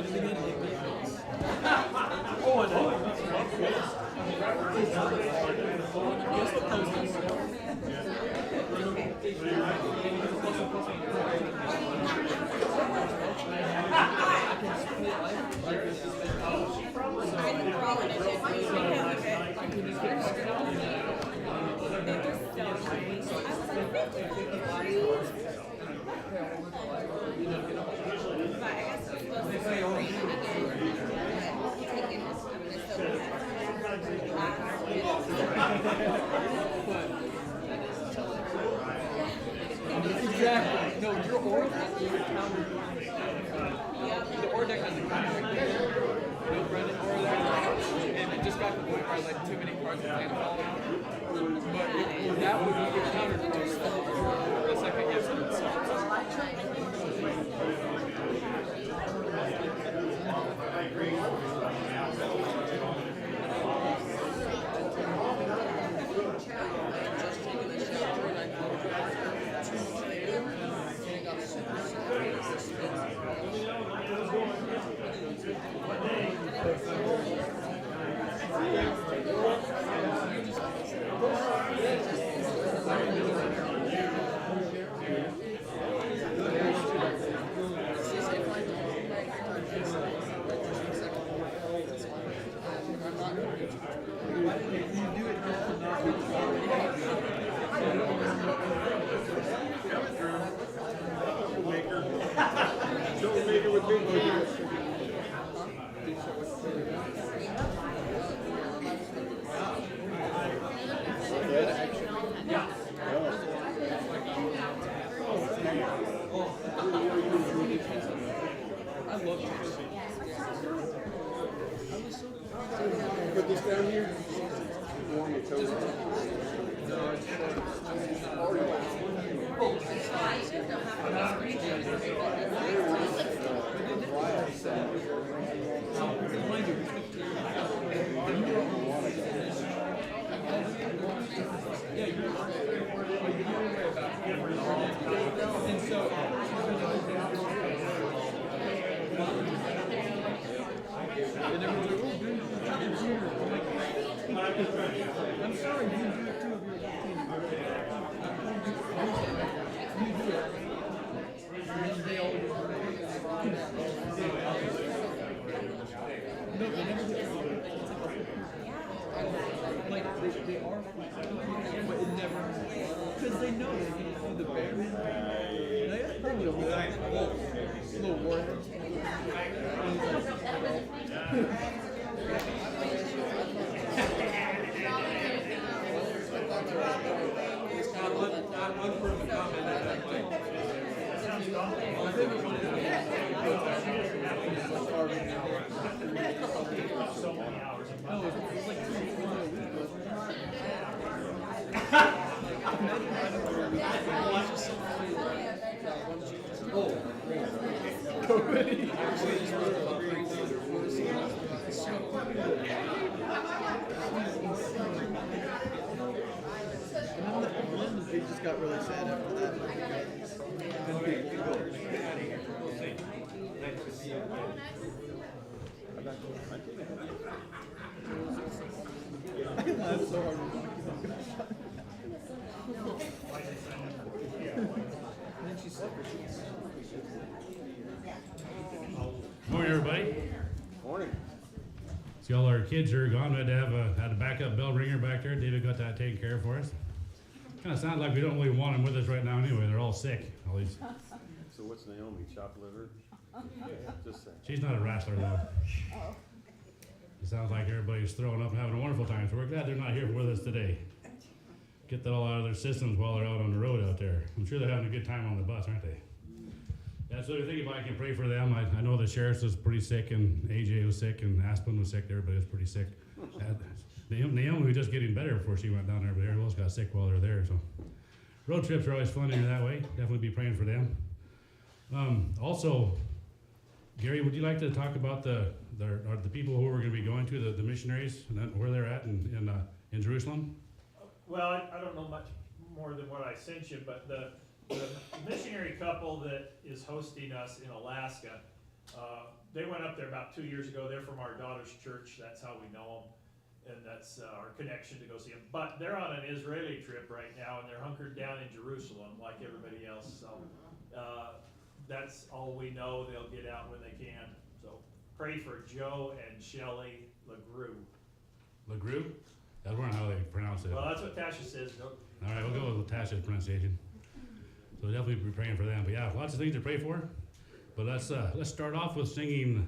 fight him again. Oh, I know. Guess what post is? I think we're all in a good mood because of it. They were so nice. I was like, 55 degrees. But I guess it's supposed to start raining again. But thank goodness, I'm gonna still Exactly. No, your ore deck is a counter. The ore deck has a counter right there. No Brennan ore there. And it just got to the point where like too many cards were playing following. But that would be your counter to the second yes to itself. Put this down here. Warm your toes. I'm sorry, you do it too if you're a team. You do it. And they all no, they never do. Like, they are, but it never, because they know that you do the bear. They have probably a little warhead. They just got really sad after that. I laughed so hard. And then she slept. Morning, everybody. Morning. See, all our kids are gone. We had to have had a backup bell ringer back there. David got that taken care of for us. Kind of sounds like we don't really want them with us right now anyway. They're all sick. All these. So what's Naomi? Chopped liver? Just saying. She's not a wrestler though. It sounds like everybody's throwing up and having a wonderful time. So we're glad they're not here with us today. Get that all out of their systems while they're out on the road out there. I'm sure they're having a good time on the bus, aren't they? Yeah, so I think if I can pray for them, I know the sheriff was pretty sick, and AJ was sick, and Aspen was sick. Everybody was pretty sick. Naomi was just getting better before she went down there, but everyone else got sick while they're there. So road trips are always fun in that way. Definitely be praying for them. Also, Gary, would you like to talk about the people who we're going to be going to, the missionaries, and where they're at in Jerusalem? Well, I don't know much more than what I sent you, but the missionary couple that is hosting us in Alaska, They went up there about 2 years ago. They're from our daughter's church. That's how we know them. And that's our connection to go see them. But they're on an Israeli trip right now, and they're hunkered down in Jerusalem like everybody else. So that's all we know. They'll get out when they can. So pray for Joe and Shelley LeGrew. LeGrew? That's not how they pronounce it. Well, that's what Tasha says. All right, we'll go with Tasha's pronunciation. So definitely be praying for them. But yeah, lots of things to pray for. But let's start off with singing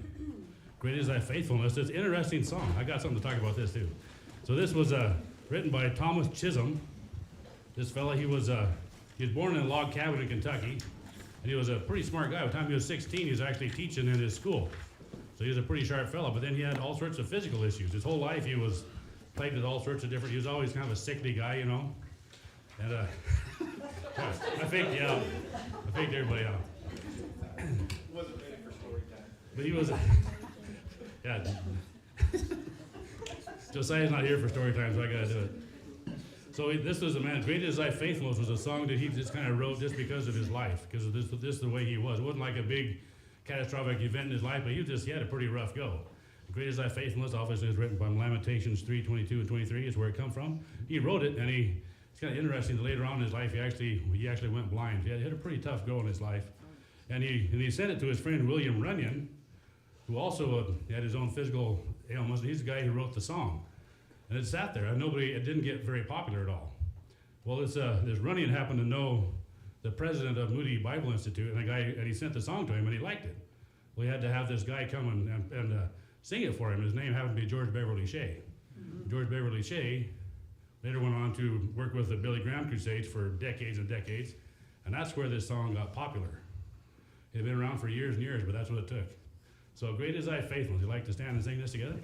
"Great Is Thy Faithfulness." It's an interesting song. I got something to talk about this too. So this was written by Thomas Chisholm. This fella, he was born in a log cabin in Kentucky, and he was a pretty smart guy. By the time he was 16, he was actually teaching in his school. So he was a pretty sharp fellow. But then he had all sorts of physical issues. His whole life he was plagued with all sorts of different. He was always kind of a sickly guy, you know. And I faked you out. I faked everybody out. Wasn't ready for story time. But he was, yeah. Josiah's not here for story time, so I gotta do it. So this was a man, "Great Is Thy Faithfulness" was a song that he just kind of wrote just because of his life, because of this is the way he was. It wasn't like a big catastrophic event in his life, but he had a pretty rough go. "Great Is Thy Faithfulness" obviously is written by Lamentations 3:22 and 23 is where it come from. He wrote it, and it's kind of interesting that later on in his life he actually went blind. He had a pretty tough go in his life. And he sent it to his friend William Runyon, who also had his own physical ailments. He's the guy who wrote the song. And it sat there, and it didn't get very popular at all. Well, this Runyon happened to know the president of Moody Bible Institute, and he sent the song to him, and he liked it. Well, he had to have this guy come and sing it for him. His name happened to be George Beverly Shea. Mm-hmm. George Beverly Shea later went on to work with the Billy Graham Crusades for decades and decades, and that's where this song got popular. It had been around for years and years, but that's what it took. So "Great Is Thy Faithfulness." You'd like to stand and sing this together?